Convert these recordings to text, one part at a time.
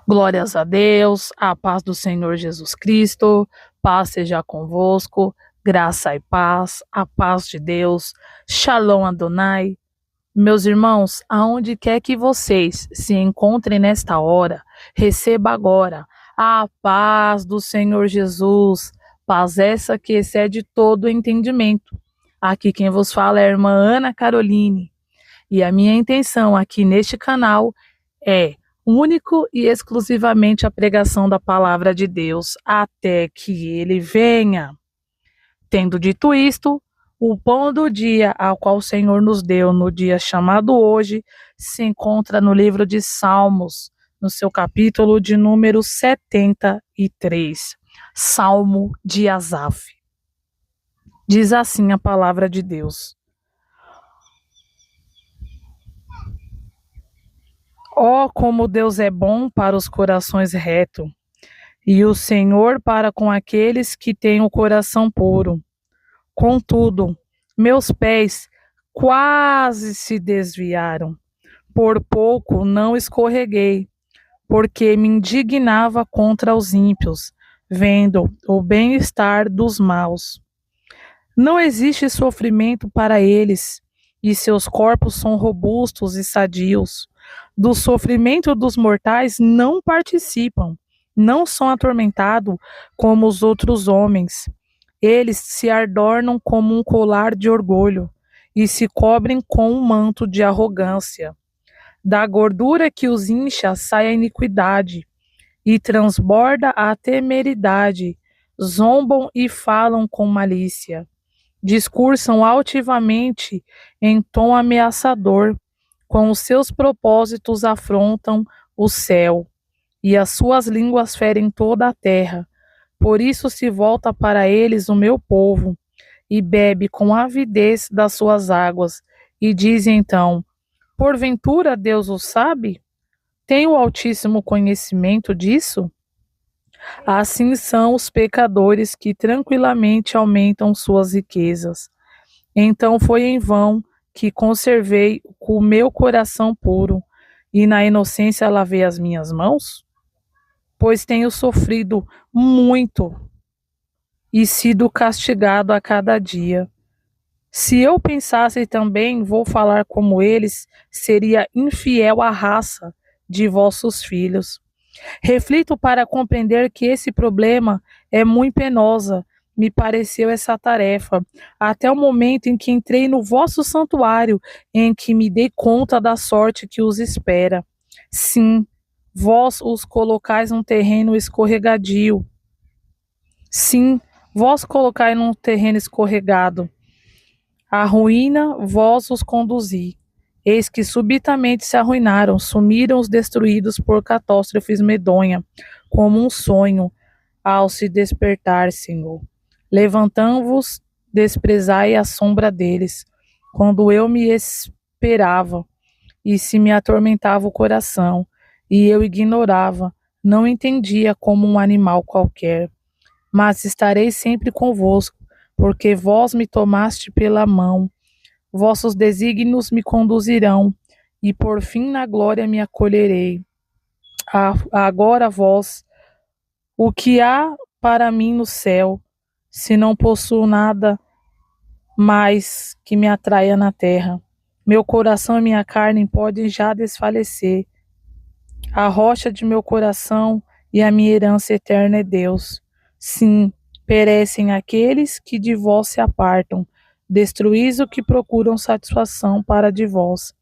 Glórias a Deus, a paz do Senhor Jesus Cristo, paz seja convosco, graça e paz, a paz de Deus, Shalom Adonai. Meus irmãos, aonde quer que vocês se encontrem nesta hora, receba agora a paz do Senhor Jesus, paz essa que excede todo o entendimento. Aqui quem vos fala é a irmã Ana Caroline, e a minha intenção aqui neste canal é único e exclusivamente a pregação da palavra de Deus até que ele venha. Tendo dito isto, o pão do dia ao qual o Senhor nos deu no dia chamado hoje se encontra no livro de Salmos, no seu capítulo de número 73, Salmo de Asaf. Diz assim a palavra de Deus: Ó, como Deus é bom para os corações retos, e o Senhor para com aqueles que têm o coração puro. Contudo, meus pés quase se desviaram, por pouco não escorreguei, porque me indignava contra os ímpios, vendo o bem-estar dos maus. Não existe sofrimento para eles, e seus corpos são robustos e sadios. Do sofrimento dos mortais não participam, não são atormentados como os outros homens. Eles se adornam como um colar de orgulho e se cobrem com um manto de arrogância. Da gordura que os incha sai a iniquidade e transborda a temeridade. Zombam e falam com malícia. Discursam altivamente em tom ameaçador. Com os seus propósitos afrontam o céu, e as suas línguas ferem toda a terra. Por isso se volta para eles o meu povo, e bebe com avidez das suas águas, e diz então: porventura Deus o sabe? Tem o Altíssimo conhecimento disso? Assim são os pecadores que tranquilamente aumentam suas riquezas. Então foi em vão que conservei o meu coração puro, e na inocência lavei as minhas mãos? Pois tenho sofrido muito e sido castigado a cada dia. Se eu pensasse também, vou falar como eles, seria infiel à raça de vossos filhos. Reflito para compreender que esse problema é muito penosa, me pareceu essa tarefa, até o momento em que entrei no vosso santuário, em que me dei conta da sorte que os espera. Sim, vós os colocais num terreno escorregadio. Sim, vós colocai num terreno escorregado. A ruína vós os conduzi. Eis que subitamente se arruinaram, sumiram os destruídos por catástrofes medonha, como um sonho, ao se despertar, Senhor. Levantamo-vos, desprezai a sombra deles, quando eu me esperava, e se me atormentava o coração, e eu ignorava, não entendia como um animal qualquer. Mas estarei sempre convosco, porque vós me tomaste pela mão, vossos desígnios me conduzirão, e por fim na glória me acolherei. Agora vós, o que há para mim no céu, se não possuo nada mais que me atraia na terra? Meu coração e minha carne podem já desfalecer. A rocha de meu coração e a minha herança eterna é Deus. Sim, perecem aqueles que de vós se apartam, destruís o que procuram satisfação para de vós.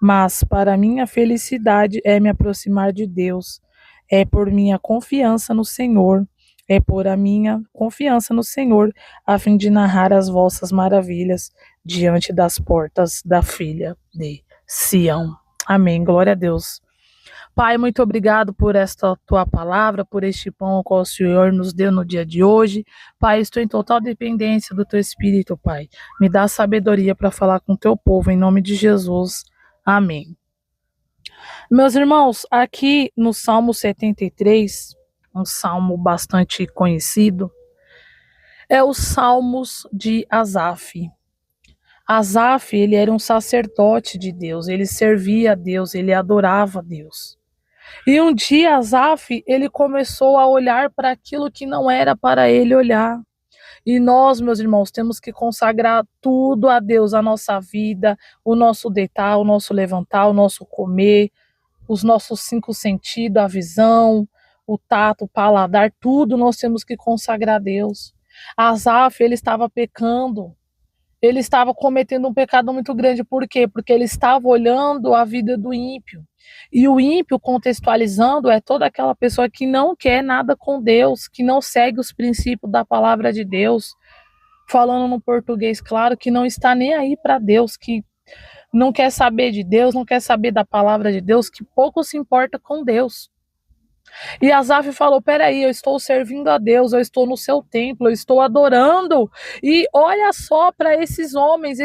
Mas para minha felicidade é me aproximar de Deus, é por minha confiança no Senhor, é por a minha confiança no Senhor, a fim de narrar as vossas maravilhas diante das portas da filha de Sião. Amém. Glória a Deus. Pai, muito obrigado por esta tua palavra, por este pão ao qual o Senhor nos deu no dia de hoje. Pai, estou em total dependência do teu Espírito, Pai. Me dá sabedoria para falar com o teu povo, em nome de Jesus. Amém. Meus irmãos, aqui no Salmo 73, um salmo bastante conhecido, é os Salmos de Asaf. Asaf, ele era um sacerdote de Deus, ele servia a Deus, ele adorava a Deus. E um dia Asaf, ele começou a olhar para aquilo que não era para ele olhar. E nós, meus irmãos, temos que consagrar tudo a Deus, a nossa vida, o nosso deitar, o nosso levantar, o nosso comer, os nossos 5 sentidos, a visão, o tato, o paladar, tudo nós temos que consagrar a Deus. Asaf, ele estava pecando, ele estava cometendo um pecado muito grande. Por quê? Porque ele estava olhando a vida do ímpio. E o ímpio, contextualizando, é toda aquela pessoa que não quer nada com Deus, que não segue os princípios da palavra de Deus, falando no português claro, que não está nem aí para Deus, que não quer saber de Deus, não quer saber da palavra de Deus, que pouco se importa com Deus. E Asaf falou: peraí, eu estou servindo a Deus, eu estou no seu templo, eu estou adorando. E olha só para esses homens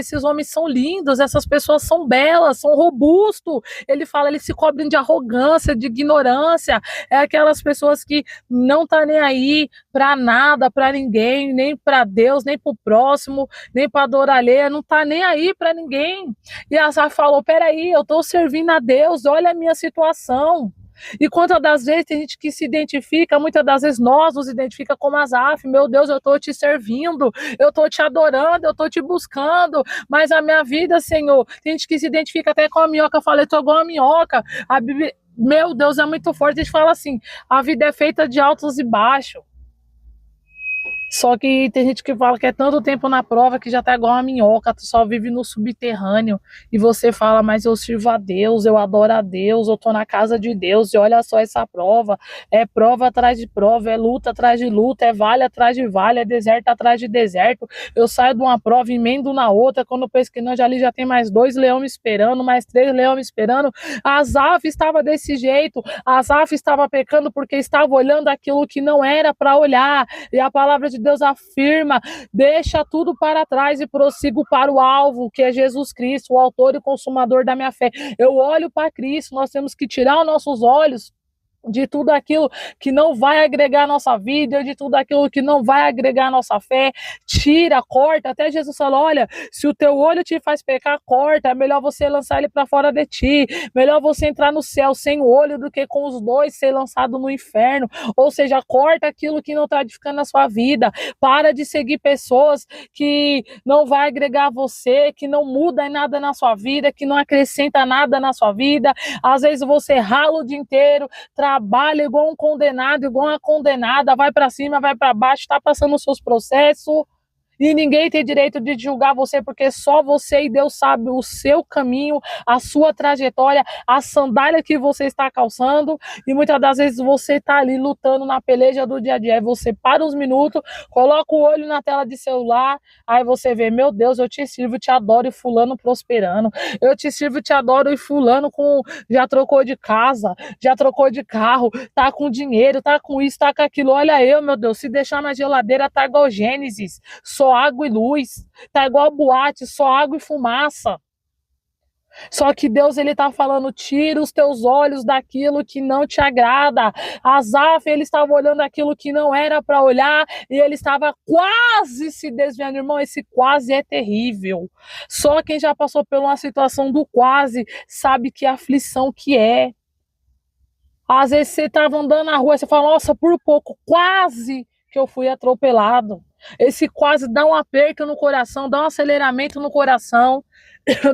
são lindos, essas pessoas são belas, são robustos. Ele fala, eles se cobrem de arrogância, de ignorância. É aquelas pessoas que não tá nem aí para nada, para ninguém, nem para Deus, nem para o próximo, nem para dor alheia, não tá nem aí para ninguém. E Asaf falou: peraí, eu estou servindo a Deus, olha a minha situação. E quantas das vezes tem gente que se identifica, muitas das vezes nós nos identifica como Asaf, meu Deus, eu estou te servindo, eu estou te adorando, eu estou te buscando, mas a minha vida, Senhor, tem gente que se identifica até com a minhoca, eu falei, estou igual a minhoca, a Bíblia, meu Deus, é muito forte, a gente fala assim, a vida é feita de altos e baixos. Só que tem gente que fala que é tanto tempo na prova que já tá igual uma minhoca, tu só vive no subterrâneo. E você fala, mas eu sirvo a Deus, eu adoro a Deus, eu tô na casa de Deus. E olha só essa prova, é prova atrás de prova, é luta atrás de luta, é vale atrás de vale, é deserto atrás de deserto. Eu saio de uma prova, emendo na outra, quando eu penso que não, já ali já tem mais 2 leões me esperando, mais 3 leões me esperando. Asaf estava desse jeito, Asaf estava pecando porque estava olhando aquilo que não era para olhar. E a palavra de Deus afirma, deixa tudo para trás e prossigo para o alvo, que é Jesus Cristo, o autor e consumador da minha fé. Eu olho para Cristo, nós temos que tirar os nossos olhos de tudo aquilo que não vai agregar a nossa vida, de tudo aquilo que não vai agregar a nossa fé, tira, corta. Até Jesus falou, olha, se o teu olho te faz pecar, corta, é melhor você lançar ele para fora de ti, melhor você entrar no céu sem o olho do que com os dois ser lançado no inferno. Ou seja, corta aquilo que não está edificando a sua vida, para de seguir pessoas que não vai agregar a você, que não muda nada na sua vida, que não acrescenta nada na sua vida. Às vezes você rala o dia inteiro, trabalha igual um condenado, igual uma condenada, vai para cima, vai para baixo, está passando os seus processos, e ninguém tem direito de julgar você, porque só você e Deus sabe o seu caminho, a sua trajetória, a sandália que você está calçando, e muitas das vezes você está ali lutando na peleja do dia a dia, aí você para uns minutos, coloca o olho na tela de celular, aí você vê, meu Deus, eu te sirvo, te adoro, e fulano prosperando, eu te sirvo, te adoro, e fulano já trocou de casa, já trocou de carro, tá com dinheiro, tá com isso, tá com aquilo, olha eu, meu Deus, se deixar na geladeira tá igual Gênesis, só água e luz, tá igual boate, só água e fumaça. Só que Deus, ele tá falando, tira os teus olhos daquilo que não te agrada. Asaf, ele estava olhando aquilo que não era para olhar e ele estava quase se desviando. Irmão, esse quase é terrível. Só quem já passou por uma situação do quase sabe que aflição que é. Às vezes você estava andando na rua e você fala, nossa, por pouco, quase que eu fui atropelado. Esse quase dá um aperto no coração, dá um aceleramento no coração,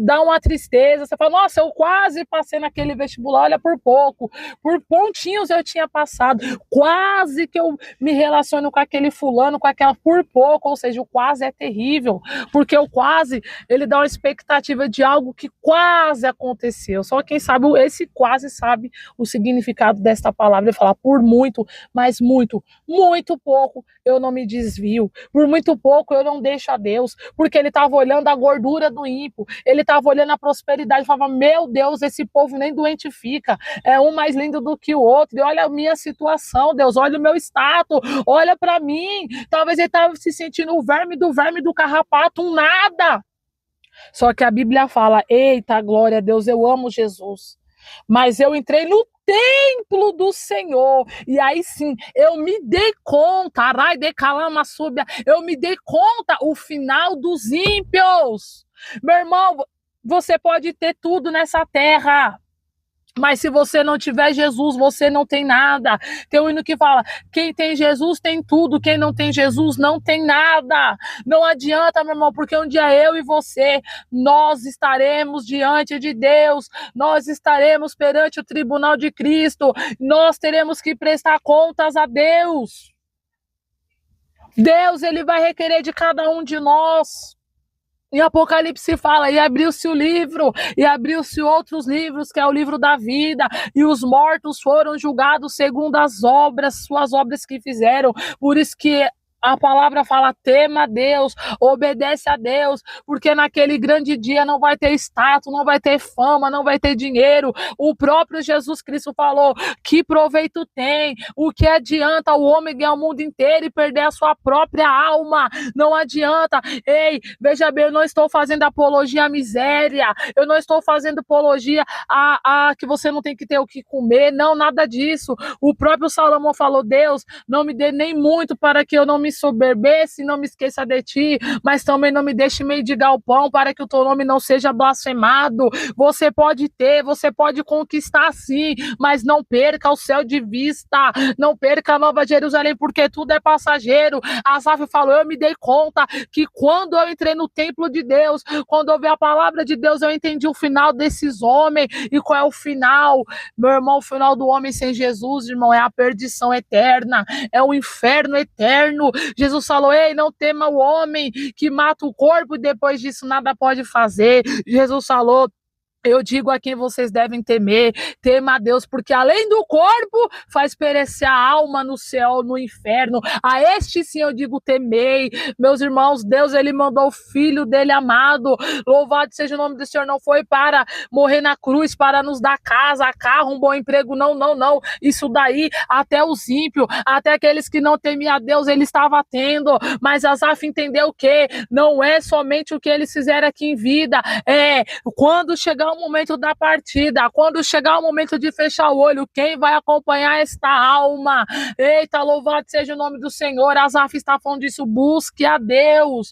dá uma tristeza. Você fala, nossa, eu quase passei naquele vestibular, olha, por pouco, por pontinhos eu tinha passado, quase que eu me relaciono com aquele fulano, com aquela, por pouco. Ou seja, o quase é terrível, porque o quase, ele dá uma expectativa de algo que quase aconteceu. Só quem sabe, esse quase sabe o significado desta palavra. Ele fala, por muito, mas muito, muito pouco eu não me desvio, por muito pouco eu não deixo a Deus, porque ele estava olhando a gordura do ímpio, ele estava olhando a prosperidade, falava, meu Deus, esse povo nem doente fica, é um mais lindo do que o outro, e olha a minha situação, Deus, olha o meu status, olha para mim, talvez ele estava se sentindo o verme do carrapato, um nada. Só que a Bíblia fala, eita glória a Deus, eu amo Jesus, mas eu entrei no templo do Senhor, e aí sim, eu me dei conta, eu me dei conta o final dos ímpios. Meu irmão, você pode ter tudo nessa terra, Mas se você não tiver Jesus, você não tem nada. Tem um hino que fala: quem tem Jesus tem tudo, quem não tem Jesus não tem nada. Não adianta, meu irmão, porque um dia eu e você, nós estaremos diante de Deus, nós estaremos perante o tribunal de Cristo, nós teremos que prestar contas a Deus. Deus, ele vai requerer de cada um de nós. Em Apocalipse fala, e abriu-se o livro, e abriu-se outros livros, que é o livro da vida, e os mortos foram julgados segundo as obras, suas obras que fizeram. Por isso que a palavra fala: tema a Deus, obedece a Deus, porque naquele grande dia não vai ter status, não vai ter fama, não vai ter dinheiro. O próprio Jesus Cristo falou: que proveito tem? O que adianta o homem ganhar o mundo inteiro e perder a sua própria alma? Não adianta. Ei, veja bem, eu não estou fazendo apologia à miséria, eu não estou fazendo apologia a que você não tem que ter o que comer, não, nada disso. O próprio Salomão falou: Deus, não me dê nem muito para que eu não me soberbece, não me esqueça de ti, mas também não me deixe mendigar o pão, para que o teu nome não seja blasfemado. Você pode ter, você pode conquistar sim, mas não perca o céu de vista, não perca a Nova Jerusalém, porque tudo é passageiro. Asaf falou: eu me dei conta que quando eu entrei no templo de Deus, quando eu ouvi a palavra de Deus, eu entendi o final desses homens. E qual é o final? Meu irmão, o final do homem sem Jesus, irmão, é a perdição eterna, é o inferno eterno. Jesus falou: ei, não tema o homem que mata o corpo e depois disso nada pode fazer. Jesus falou: eu digo a quem vocês devem temer, tema a Deus, porque além do corpo, faz perecer a alma no céu, no inferno. A este sim eu digo: temei. Meus irmãos, Deus, ele mandou o Filho dele amado, louvado seja o nome do Senhor, não foi para morrer na cruz, para nos dar casa, carro, um bom emprego, não, não, não. Isso daí, até os ímpios, até aqueles que não temiam a Deus, ele estava tendo, mas Asaf entendeu que não é somente o que eles fizeram aqui em vida, é quando chegar o momento da partida, quando chegar o momento de fechar o olho, quem vai acompanhar esta alma? Eita, louvado seja o nome do Senhor. Asaf está falando disso: busque a Deus,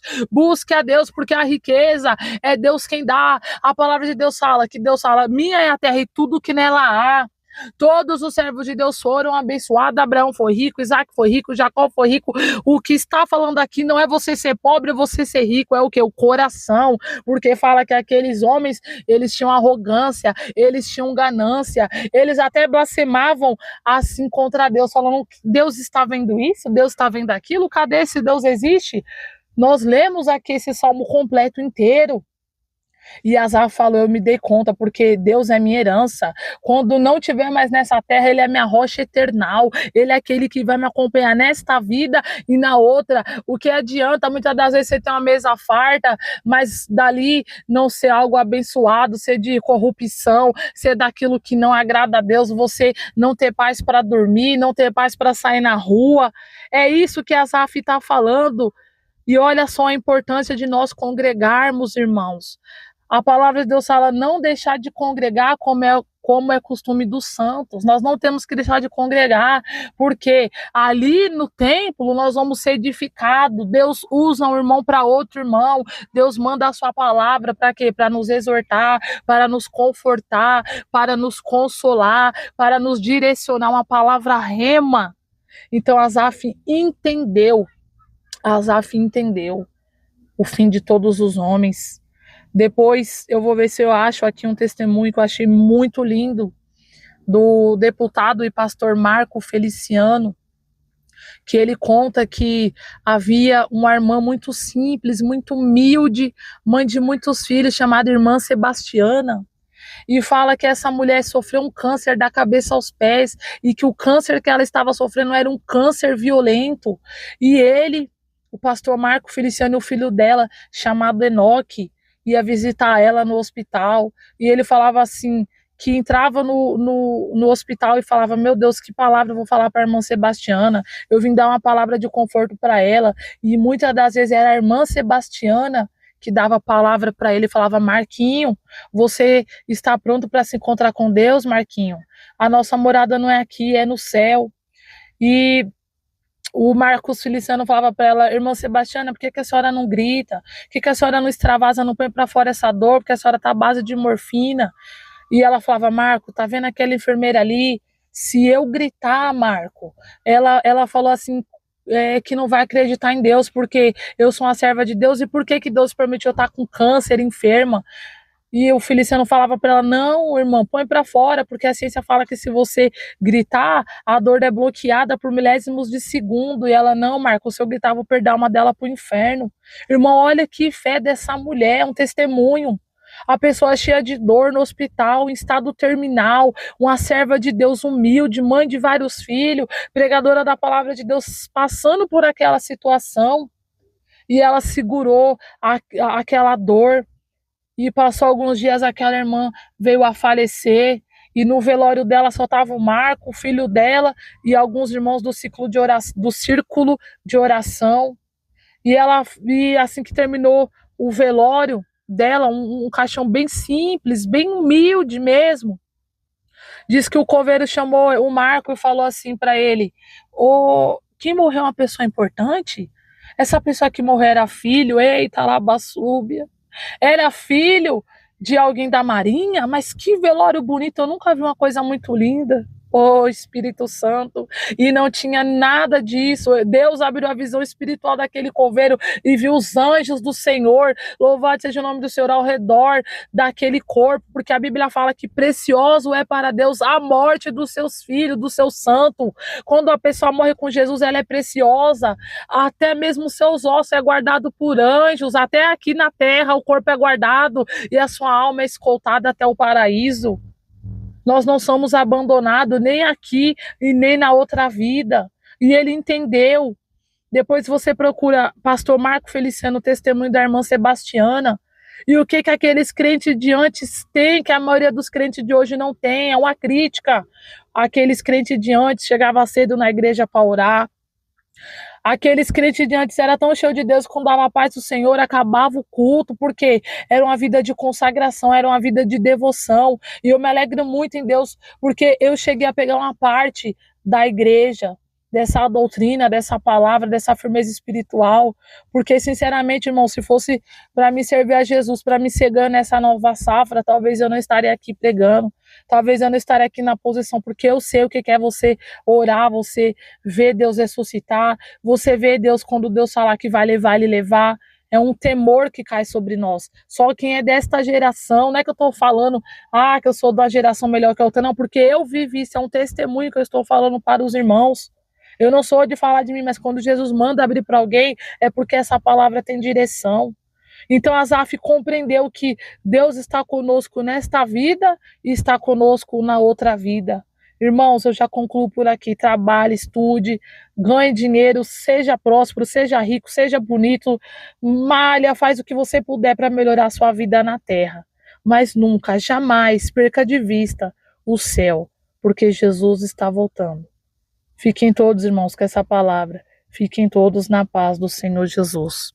porque a riqueza é Deus quem dá. A palavra de Deus fala que Deus fala: minha é a terra e tudo que nela há. Todos os servos de Deus foram abençoados. Abraão foi rico, Isaac foi rico, Jacó foi rico. O que está falando aqui não é você ser pobre ou você ser rico, é o que? O coração. Porque fala que aqueles homens, eles tinham arrogância, eles tinham ganância, eles até blasfemavam assim contra Deus, falando: Deus está vendo isso? Deus está vendo aquilo? Cadê esse Deus? Existe? Nós lemos aqui esse salmo completo inteiro. E Asaf falou: eu me dei conta, porque Deus é minha herança. Quando não tiver mais nessa terra, ele é minha rocha eternal. Ele é aquele que vai me acompanhar nesta vida e na outra. O que adianta, muitas das vezes, você ter uma mesa farta, mas dali não ser algo abençoado, ser de corrupção, ser daquilo que não agrada a Deus, você não ter paz para dormir, não ter paz para sair na rua. É isso que Asaf está falando. E olha só a importância de nós congregarmos, irmãos. A palavra de Deus fala: não deixar de congregar como é costume dos santos. Nós não temos que deixar de congregar, porque ali no templo nós vamos ser edificados. Deus usa um irmão para outro irmão. Deus manda a sua palavra para quê? Para nos exortar, para nos confortar, para nos consolar, para nos direcionar, uma palavra rema. Então Asaf entendeu o fim de todos os homens. Depois eu vou ver se eu acho aqui um testemunho que eu achei muito lindo, do deputado e pastor Marco Feliciano, que ele conta que havia uma irmã muito simples, muito humilde, mãe de muitos filhos, chamada irmã Sebastiana. E fala que essa mulher sofreu um câncer da cabeça aos pés, e que o câncer que ela estava sofrendo era um câncer violento. E ele, o pastor Marco Feliciano, e o filho dela, chamado Enoque, ia visitar ela no hospital, e ele falava assim, que entrava no hospital e falava: meu Deus, que palavra eu vou falar para a irmã Sebastiana? Eu vim dar uma palavra de conforto para ela. E muitas das vezes era a irmã Sebastiana que dava a palavra para ele e falava: Marquinho, você está pronto para se encontrar com Deus, Marquinho? A nossa morada não é aqui, é no céu. E o Marcos Feliciano falava para ela: irmã Sebastiana, por que a senhora não grita? Por que a senhora não extravasa, não põe para fora essa dor? Porque a senhora está à base de morfina. E ela falava, Marco, tá vendo aquela enfermeira ali? Se eu gritar, Marco, ela falou assim, que não vai acreditar em Deus, porque eu sou uma serva de Deus, e por que que Deus permitiu eu estar com câncer, enferma? E o Feliciano falava para ela, não, irmã, põe para fora, porque a ciência fala que se você gritar, a dor é bloqueada por milésimos de segundo. E ela, não, Marco, se eu gritar, vou perder a alma dela pro inferno. Irmão, olha que fé dessa mulher, um testemunho. A pessoa cheia de dor no hospital, em estado terminal, uma serva de Deus humilde, mãe de vários filhos, pregadora da palavra de Deus, passando por aquela situação, e ela segurou aquela dor. E passou alguns dias, aquela irmã veio a falecer, e no velório dela só estava o Marco, o filho dela, e alguns irmãos do círculo de oração. E assim que terminou o velório dela, um caixão bem simples, bem humilde mesmo. Diz que o coveiro chamou o Marco e falou assim para ele: quem morreu é uma pessoa importante? Essa pessoa que morreu era filho, eita, labassúbia. Era filho de alguém da Marinha, mas que velório bonito, eu nunca vi uma coisa muito linda. Oh, Espírito Santo, e não tinha nada disso. Deus abriu a visão espiritual daquele coveiro e viu os anjos do Senhor, louvado seja o nome do Senhor, ao redor daquele corpo, porque a Bíblia fala que precioso é para Deus a morte dos seus filhos, do seu santo. Quando a pessoa morre com Jesus, ela é preciosa, até mesmo seus ossos é guardado por anjos, até aqui na terra o corpo é guardado e a sua alma é escoltada até o paraíso. Nós não somos abandonados nem aqui e nem na outra vida. E ele entendeu. Depois você procura pastor Marco Feliciano, testemunho da irmã Sebastiana. E o que aqueles crentes de antes têm, que a maioria dos crentes de hoje não tem, é uma crítica. Aqueles crentes de antes chegavam cedo na igreja para orar. Aqueles crentes de antes eram tão cheios de Deus que quando dava a paz do Senhor, acabava o culto, porque era uma vida de consagração, era uma vida de devoção. E eu me alegro muito em Deus, porque eu cheguei a pegar uma parte da igreja, dessa doutrina, dessa palavra, dessa firmeza espiritual. Porque, sinceramente, irmão, se fosse para me servir a Jesus, para me cegar nessa nova safra, talvez eu não estaria aqui pregando. Talvez eu não estaria aqui na posição, porque eu sei o que é você orar, você ver Deus ressuscitar, você vê Deus quando Deus falar que vai levar, Ele levar. É um temor que cai sobre nós. Só quem é desta geração, não é que eu estou falando, que eu sou da geração melhor que a outra, não, porque eu vivi isso, é um testemunho que eu estou falando para os irmãos. Eu não sou de falar de mim, mas quando Jesus manda abrir para alguém, é porque essa palavra tem direção. Então Asaf compreendeu que Deus está conosco nesta vida e está conosco na outra vida. Irmãos, eu já concluo por aqui. Trabalhe, estude, ganhe dinheiro, seja próspero, seja rico, seja bonito, malha, faz o que você puder para melhorar a sua vida na terra. Mas nunca, jamais perca de vista o céu, porque Jesus está voltando. Fiquem todos, irmãos, com essa palavra. Fiquem todos na paz do Senhor Jesus.